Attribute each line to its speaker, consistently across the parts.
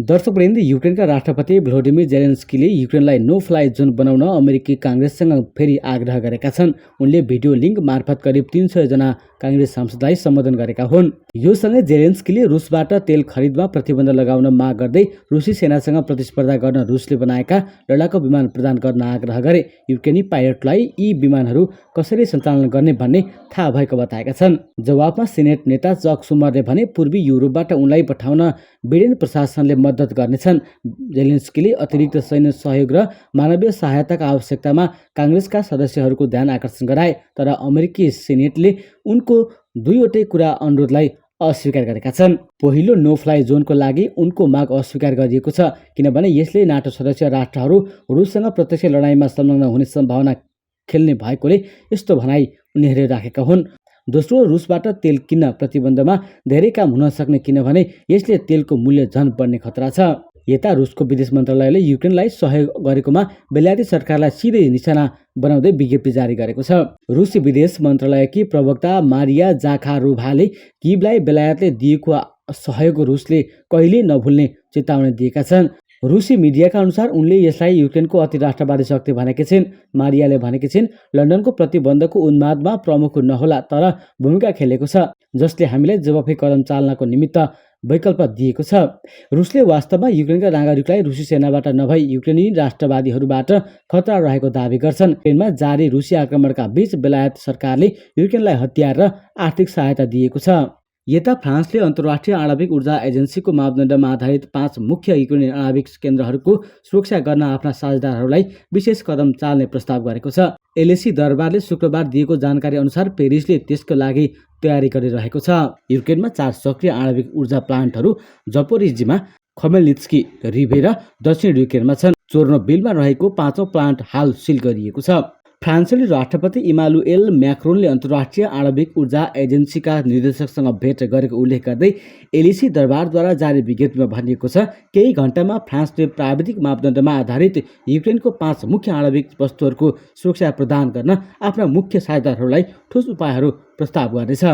Speaker 1: दर्शकवृन्द, युक्रेनका राष्ट्रपति Vladimir जेलेन्स्कीले युक्रेनलाई no fly John बनाउन अमेरिकी काङ्ग्रेससँग फेरि आग्रह गरेका छन्। उनले भिडियो लिङ्क मार्फत करिब 300 जना काङ्ग्रेस सांसदलाई सम्बोधन गरेका हुन्। यो सँगै जेलेन्स्कीले रुसबाट तेल खरिदमा प्रतिबन्ध लगाउन माग गर्दै रुसी सेनासँग प्रतिस्पर्धा गर्न रुसले बनाएका लडाकु विमान प्रदान गर्न आग्रह गरे। युक्रेनी पाइलटलाई यी विमानहरू कसरी सञ्चालन गर्ने भन्ने थाहा भएको बताएका छन्। जवाफमा सेनेट नेता चक सुमरले भने पूर्वी युरोपबाट उनलाई पठाउन बिडेन प्रशासनले मद्दत गर्नेछन्। जेलेन्स्कीले अतिरिक्त सैन्य सहयोग र मानवीय सहायताका आवश्यकतामा काङ्ग्रेसका सदस्यहरूको ध्यान आकर्षण गराए, तर अमेरिकी सेनेटले उनको दुईवटै कुरा अनुरोधलाई अस्वीकार गरेका छन्। पहिलो, नो फ्लाइ जोनको लागि उनको माग अस्वीकार गरिएको छ, किनभने यसले नाटो सदस्य राष्ट्रहरू रुससँग प्रत्यक्ष लडाईँमा संलग्न हुने सम्भावना खेल्ने भएकोले यस्तो भनाई उनीहरूले राखेका हुन्। दोस्रो, रुसबाट तेल किन्न प्रतिबन्धमा धेरै काम हुन सक्ने, किनभने यसले तेलको मूल्य झन बढ्ने खतरा छ। यता रुसको विदेश मन्त्रालयले युक्रेनलाई सहयोग गरेकोमा बेलायती सरकारलाई सिधै निशाना बनाउँदै विज्ञप्ति जारी गरेको छ। रुसी विदेश मन्त्रालयकी प्रवक्ता मारिया जाखारोभाले किभलाई बेलायतले दिएको सहयोग रुसले कहिल्यै नभुल्ने चेतावनी दिएका छन्। रुसी मिडियाका अनुसार उनले यसलाई युक्रेनको अतिराष्ट्रवादी शक्ति भनेकी छिन्। मारियाले भनेकी छिन्, लन्डनको प्रतिबन्धको उन्मादमा प्रमुख नहोला, तर भूमिका खेलेको छ, जसले हामीलाई जवाफी कदम चाल्नको निमित्त वैकल्प दिएको छ। रुसले वास्तवमा युक्रेनका नागरिकलाई रुसी सेनाबाट नभई युक्रेनी राष्ट्रवादीहरूबाट खतरा रहेको दावी गर्छन्। युक्रेनमा जारी रुसी आक्रमणका बीच बेलायत सरकारले युक्रेनलाई हतियार र आर्थिक सहायता दिएको छ। यता फ्रान्सले अन्तर्राष्ट्रिय आणविक ऊर्जा एजेन्सीको मापदण्डमा आधारित 5 मुख्य युक्रेनी आणविक केन्द्रहरूको सुरक्षा गर्न आफ्ना साझेदारहरूलाई विशेष कदम चाल्ने प्रस्ताव गरेको छ। एलएसी दरबारले शुक्रबार दिएको जानकारी अनुसार पेरिसले त्यसको लागि तयारी गरिरहेको छ। युक्रेनमा 4 सक्रिय आणविक ऊर्जा प्लान्टहरू जपोरिजीमा, खमेलनित्स्की, रिभे र दक्षिण युक्रेनमा छन्। चोर्नोबिलमा रहेको 5औं प्लान्ट हाल सिल गरिएको छ। फ्रान्सेली राष्ट्रपति इमानुएल म्याक्रोनले अन्तर्राष्ट्रिय आणविक ऊर्जा एजेन्सीका निर्देशकसँग भेट गरेको उल्लेख गर्दै एलएसी दरबारद्वारा जारी विज्ञप्तिमा भनिएको छ, केही घण्टामा फ्रान्सले प्राविधिक मापदण्डमा आधारित युक्रेनको 5 मुख्य आणविक वस्तुहरूको सुरक्षा प्रदान गर्न आफ्ना मुख्य साझेदारहरूलाई ठोस उपायहरू प्रस्ताव गर्नेछ।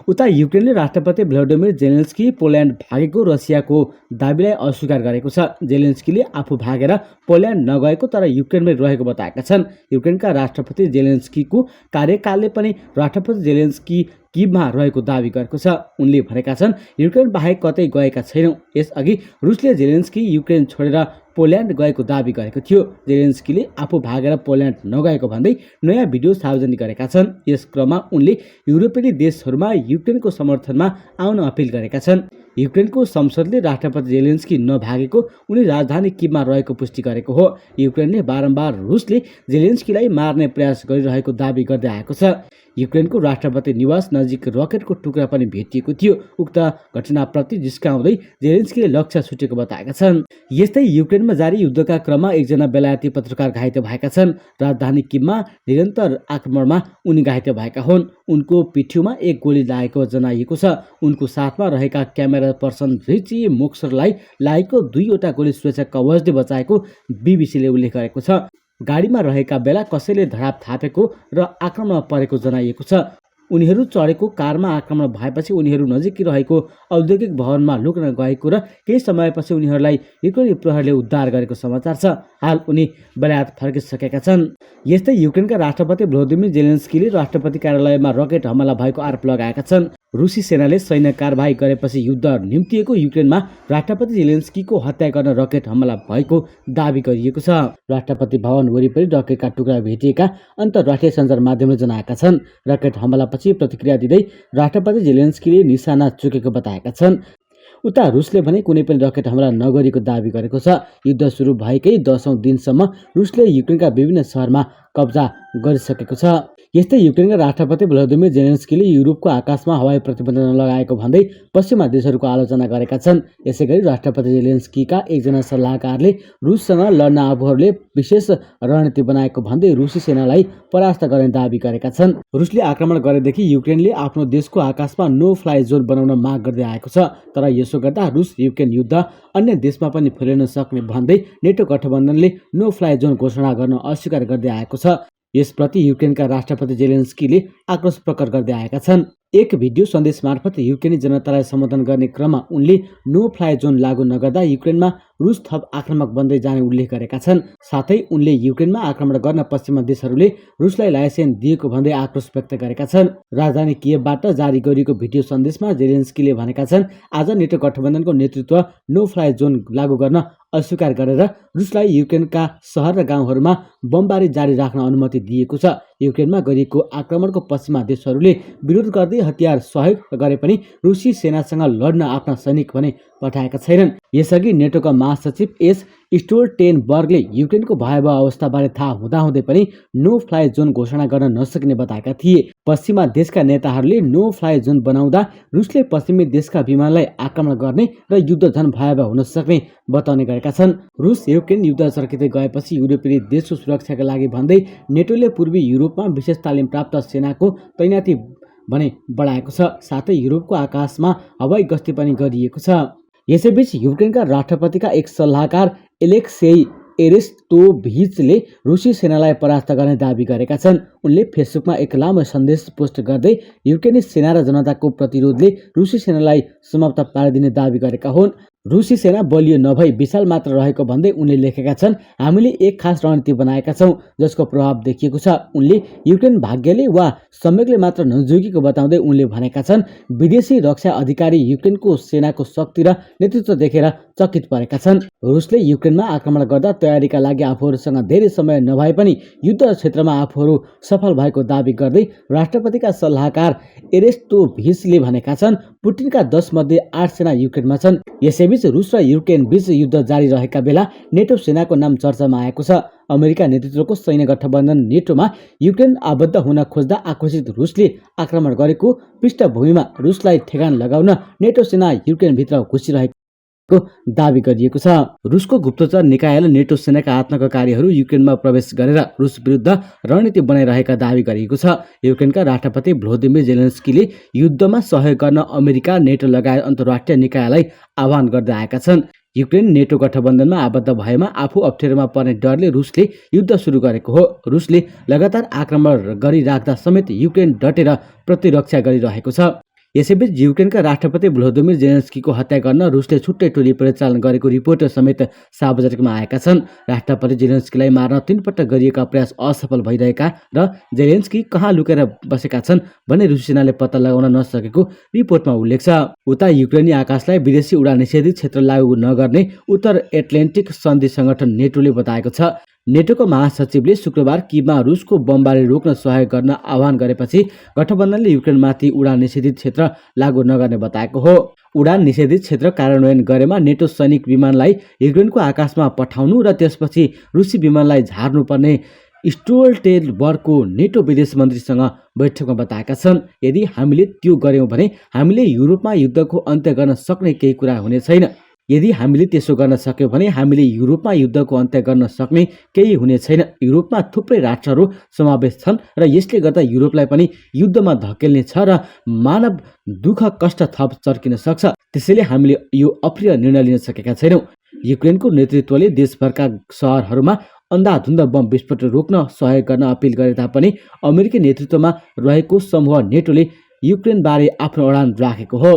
Speaker 1: उता युक्रेनले राष्ट्रपति भ्लोदिमिर जेलेन्स्की पोल्यान्ड भागेको रसियाको दाबीलाई अस्वीकार गरेको छ। जेलेन्स्कीले आफू भागेर पोल्यान्ड नगएको तर युक्रेनमै रहेको बताएका छन्। युक्रेनका राष्ट्रपति जेलेन्स्कीको कार्यकालले पनि राष्ट्रपति जेलेन्स्की किभमा रहेको दावी गरेको छ। उनले भनेका छन्, युक्रेन बाहेक कतै गएका छैनौँ। यसअघि रुसले जेलेन्स्की युक्रेन छोडेर पोल्यान्ड गएको दावी गरेको थियो। जेलेन्स्कीले आफू भागेर पोल्यान्ड नगएको भन्दै नयाँ भिडियो सार्वजनिक गरेका छन्। यस क्रममा उनले युरोपेली देशहरूमा युक्रेनको समर्थनमा आउन अपिल गरेका छन्। युक्रेनको संसदले राष्ट्रपति जेलेन्स्की नभागेको उनी राजधानी किभमा रहेको पुष्टि गरेको हो। युक्रेनले बारम्बार रुसले जेलेन्स्कीलाई मार्ने प्रयास गरिरहेको दावी गर्दै आएको छ। युक्रेनको राष्ट्रपति निवास नजिक रकेटको टुक्रा पनि भेटिएको थियो। उक्त घटनाप्रति जिस्काउँदै जेलेन्स्कीले लक्ष्य छुटेको बताएका छन्। यस्तै युक्रेनमा जारी युद्धका क्रममा एकजना बेलायती पत्रकार घाइते भएका छन्। राजधानी किभमा निरन्तर आक्रमणमा उनी घाइते भएका हुन्। उनको पिठ्यूमा एक गोली लागेको जनाइएको छ। उनको साथमा रहेका क्यामेरा पर्सन रिची मोक्सरलाई लागेको 2वटा गोली सुरक्षा कवचले बचाएको बीबीसीले उल्लेख गरेको छ। गाडीमा रहेका बेला कसैले धडाप थापेको र आक्रमणमा परेको जनाइएको छ। उनीहरू चढेको कारमा आक्रमण भएपछि उनीहरू नजिकै रहेको औद्योगिक भवनमा लुक्न गएको र केही समयपछि उनीहरूलाई युक्रेनी प्रहरीले उद्धार गरेको समाचार छ। हाल उनी बेलायत फर्किसकेका छन्। यस्तै युक्रेनका राष्ट्रपति भ्लोदिमिर जेलेन्स्कीले राष्ट्रपति कार्यालयमा रकेट हमला भएको आरोप लगाएका छन्। रुसी सेनाले सैन्य कारबाही गरेपछि युद्ध निम्तिएको युक्रेनमा राष्ट्रपति जेलेन्स्कीको हत्या गर्न रकेट हमला भएको दावी गरिएको छ। राष्ट्रपति भवन वरिपरि रकेटका टुक्रा भेटिएका अन्तर्राष्ट्रिय सञ्चार माध्यमले जनाएका छन्। रकेट हमलापछि प्रतिक्रिया दिँदै राष्ट्रपति जेलेन्स्कीले निशाना चुकेको बताएका छन्। उता रुसले भने कुनै पनि रकेट हमला नगरेको दावी गरेको छ। युद्ध सुरु भएकै 10औं दिनसम्म रुसले युक्रेनका विभिन्न सहरमा कब्जा गरिसकेको छ। यस्तै युक्रेनका राष्ट्रपति भ्लोदिमिर जेलेन्स्कीले युरोपको आकाशमा हवाई प्रतिबन्ध नलगाएको भन्दै पश्चिमा देशहरूको आलोचना गरेका छन्। यसैगरी राष्ट्रपति जेलेन्स्कीका एकजना सल्लाहकारले रुससँग लड्न आफूहरूले विशेष रणनीति बनाएको भन्दै रुसी सेनालाई परास्त गर्ने दावी गरेका छन्। रुसले आक्रमण गरेदेखि युक्रेनले आफ्नो देशको आकाशमा नो फ्लाइ जोन बनाउन माग गर्दै आएको छ, तर यसो गर्दा रुस युक्रेन युद्ध अन्य देशमा पनि फैलिन सक्ने भन्दै नेटो गठबन्धनले नो फ्लाइ जोन घोषणा गर्न अस्वीकार गर्दै आएको छ। यसप्रति युक्रेनका राष्ट्रपति जेलेन्स्कीले आक्रोश प्रकट गर्दै आएका छन्। एक भिडियो सन्देश मार्फत युक्रेनी जनतालाई सम्बोधन गर्ने क्रममा उनले नो फ्लाइ जोन लागू नगर्दा युक्रेनमा रुस थप आक्रामक बन्दै जाने उल्लेख गरेका छन्। साथै उनले युक्रेनमा आक्रमण गर्न पश्चिमा देशहरूले रुसलाई लाइसेन्स दिएको भन्दै आक्रोश व्यक्त गरेका छन्। राजधानी कियवबाट जारी गरिएको भिडियो सन्देशमा जेलेन्स्कीले भनेका छन्, आज नेटो गठबन्धनको नेतृत्व नो फ्लाइ जोन लागू गर्न अस्वीकार गरेर रुसलाई युक्रेनका सहर र गाउँहरूमा बमबारी जारी राख्न अनुमति दिएको छ। युक्रेनमा गरिएको आक्रमणको पश्चिमा देशहरूले विरोध गर्दै हतियार सहयोग गरे पनि रुसी सेनासँग लड्न आफ्ना सैनिक भने पठाएका छैनन्। यसअघि नेटोका महासचिव एस स्टोल्टेनबर्गले युक्रेनको भयावह अवस्थाबारे थाहा हुँदाहुँदै पनि नो फ्लाइ जोन घोषणा गर्न नसक्ने बताएका थिए। पश्चिमा देशका नेताहरूले नो फ्लाइ जोन बनाउँदा रुसले पश्चिमी देशका विमानलाई आक्रमण गर्ने र युद्ध झन भयावह हुन सक्ने बताउने गरेका छन्। रुस युक्रेन युद्ध चर्किँदै गएपछि युरोपेली देशको सुरक्षाका लागि भन्दै नेटोले पूर्वी युरोपमा विशेष तालिम प्राप्त सेनाको तैनाती भने बढाएको छ। साथै युरोपको आकाशमा हवाई गस्ती पनि गरिएको छ। यसैबीच युक्रेनका राष्ट्रपतिका एक सल्लाहकार एलेक्सेई एरेस्टोभिचले रुसी सेनालाई परास्त गर्ने दाबी गरेका छन्। उनले फेसबुकमा एक लामो सन्देश पोस्ट गर्दै युक्रेनी सेना र जनताको प्रतिरोधले रुसी सेनालाई समाप्त पारिदिने दाबी गरेका हुन्। रुसी सेना बलियो नभई विशाल मात्र रहेको भन्दै उनले लेखेका छन्, हामीले एक खास रणनीति बनाएका छौँ जसको प्रभाव देखिएको छ। उनले युक्रेन भाग्यले वा सम्यकले मात्र नजुकेको बताउँदै उनले भनेका छन्, विदेशी रक्षा अधिकारी युक्रेनको सेनाको शक्ति र नेतृत्व देखेर चकित परेका छन्। रुसले युक्रेनमा आक्रमण गर्दा तयारीका लागि आफूहरूसँग धेरै समय नभए पनि युद्ध क्षेत्रमा आफूहरू सफल भएको दाबी गर्दै राष्ट्रपतिका सल्लाहकार एरेस्टोभिचले भनेका छन्, पुटिनका 10 मध्ये 8 सेना युक्रेनमा छन्। यसैबीच रुस र युक्रेन बीच युद्ध जारी रहेका बेला नेटो सेनाको नाम चर्चामा आएको छ। अमेरिका नेतृत्वको सैन्य गठबन्धन नेटोमा युक्रेन आबद्ध हुन खोज्दा आक्रोशित रुसले आक्रमण गरेको पृष्ठभूमिमा रुसलाई ठेगान लगाउन नेटो सेना युक्रेनभित्र घुसिरहेको दावी गरिएको छ। रुसको गुप्तचर निकायले नेटो सेनाका आत्मकर्मीहरू युक्रेनमा प्रवेश गरेर रुस विरुद्ध रणनीति बनाइरहेका दावी गरिएको छ। युक्रेनका राष्ट्रपति भ्लोदिमिर जेलेन्स्कीले युद्धमा सहयोग गर्न अमेरिका, नेटो लगायत अन्तर्राष्ट्रिय निकायलाई आह्वान गर्दै आएका छन्। युक्रेन नेटो गठबन्धनमा आबद्ध भएमा आफू अप्ठ्यारोमा पर्ने डरले रुसले युद्ध सुरु गरेको हो। रुसले लगातार आक्रमण गरिराख्दा समेत युक्रेन डटेर प्रतिरक्षा गरिरहेको छ। यसैबीच युक्रेनका राष्ट्रपति भ्लोदिमिर जेलेन्स्कीको हत्या गर्न रुसले छुट्टै टोली परिचालन गरेको रिपोर्ट समेत सार्वजनिकमा आएका छन्। राष्ट्रपति जेलेन्स्कीलाई मार्न 3 पटक गरिएका प्रयास असफल भइरहेका र जेलेन्स्की कहाँ लुकेर बसेका छन् भन्ने रुसी सेनाले पत्ता लगाउन नसकेको रिपोर्टमा उल्लेख छ। उता युक्रेनी आकाशलाई विदेशी उडान निषेधित क्षेत्र लागू नगर्ने उत्तर एटलान्टिक सन्धि संगठन नेटोले बताएको छ। नेटोको महासचिवले शुक्रबार कियवमा रुसको बमबारी रोक्न सहयोग गर्न आह्वान गरेपछि गठबन्धनले युक्रेनमाथि उडान निषेधित क्षेत्र लागू नगर्ने बताएको हो। उडान निषेधित क्षेत्र कार्यान्वयन गरेमा नेटो सैनिक विमानलाई युक्रेनको आकाशमा पठाउनु र त्यसपछि रुसी विमानलाई झार्नुपर्ने स्टोल्टेनबर्गको नेटो विदेश मन्त्रीसँग बैठकमा बताएका छन्। यदि हामीले त्यो गर्यौं भने हामीले युरोपमा युद्धको अन्त्य गर्न सक्ने केही कुरा हुने छैन। यदि हामीले त्यसो गर्न सक्यौं भने हामीले युरोपमा युद्धको अन्त्य गर्न सक्ने केही हुने छैन। युरोपमा थुप्रै राष्ट्रहरू समावेश छन् र यसले गर्दा युरोपलाई पनि युद्धमा धकेल्ने छ र मानव दुःख कष्ट थप चर्किन सक्छ। त्यसैले हामीले यो अप्रिय निर्णय लिन सकेका छैनौं। युक्रेनको नेतृत्वले देशभरका सहरहरूमा अन्धाधुन्द बम विस्फोट रोक्न सहयोग गर्न अपिल गरे तापनि अमेरिकी नेतृत्वमा रहेको समूह नेटोले युक्रेनबारे आफ्नो अडान राखेको हो।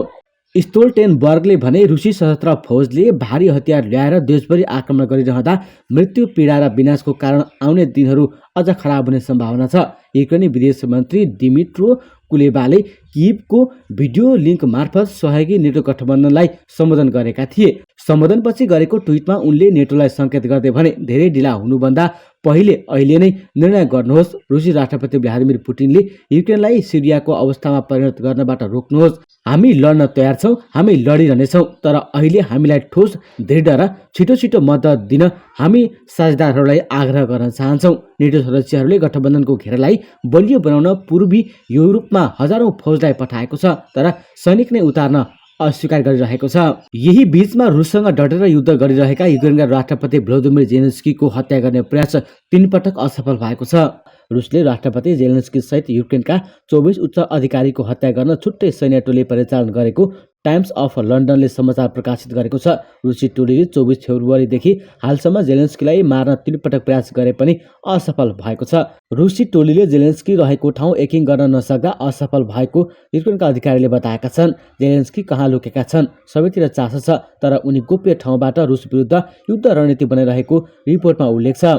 Speaker 1: स्टोल्टेनबर्गले भने रुसी सशस्त्र फौजले भारी हतियार ल्याएर देशभरि आक्रमण गरिरहँदा मृत्यु, पीडा र विनाशको कारण आउने दिनहरू अझ खराब हुने सम्भावना छ। युक्रेनी विदेश मन्त्री दिमित्रो कुलेबाले कियवको भिडियो लिङ्क मार्फत सहयोगी नेटो गठबन्धनलाई सम्बोधन गरेका थिए। सम्बोधनपछि गरेको ट्विटमा उनले नेटोलाई सङ्केत गर्दै भने, धेरै ढिला हुनुभन्दा पहिले अहिले नै निर्णय गर्नुहोस्। रुसी राष्ट्रपति व्लादिमिर पुटिनले युक्रेनलाई सिरियाको अवस्थामा परिणत गर्नबाट रोक्नुहोस्। हामी लड्न तयार छौँ, हामी लडिरहनेछौँ, तर अहिले हामीलाई ठोस, दृढ र छिटो मद्दत दिन हामी साझेदारहरूलाई आग्रह गर्न चाहन्छौँ। नेटो सदस्यहरूले गठबन्धनको घेरालाई बलियो बनाउन पूर्वी युरोपमा हजारौं फौजलाई पठाएको छ, तर सैनिक नै उतार्न अस्वीकार गरिरहेको छ। यही बीचमा रुससँग डटेर युद्ध गरिरहेका युक्रेनका राष्ट्रपति भ्लोदिमिर जेलेन्स्कीको हत्या गर्ने प्रयास 3 पटक असफल भएको छ। रुसले राष्ट्रपति जेलेन्स्की सहित युक्रेनका 24 उच्च अधिकारीको हत्या गर्न छुट्टै सैन्य टोली परिचालन गरेको टाइम्स अफ लन्डनले समाचार प्रकाशित गरेको छ। रुसी टोलीले 24 फेब्रुअरीदेखि हालसम्म जेलेन्स्कीलाई मार्न 3 पटक प्रयास गरे पनि असफल भएको छ। रुसी टोलीले जेलेन्स्की रहेको ठाउँ एकिङ गर्न नसक्दा असफल भएको युक्रेनका अधिकारीले बताएका छन्। जेलेन्स्की कहाँ लुकेका छन्, सबैतिर चासो छ, तर उनी गोप्य ठाउँबाट रुस विरुद्ध युद्ध रणनीति बनाइरहेको रिपोर्टमा उल्लेख छ।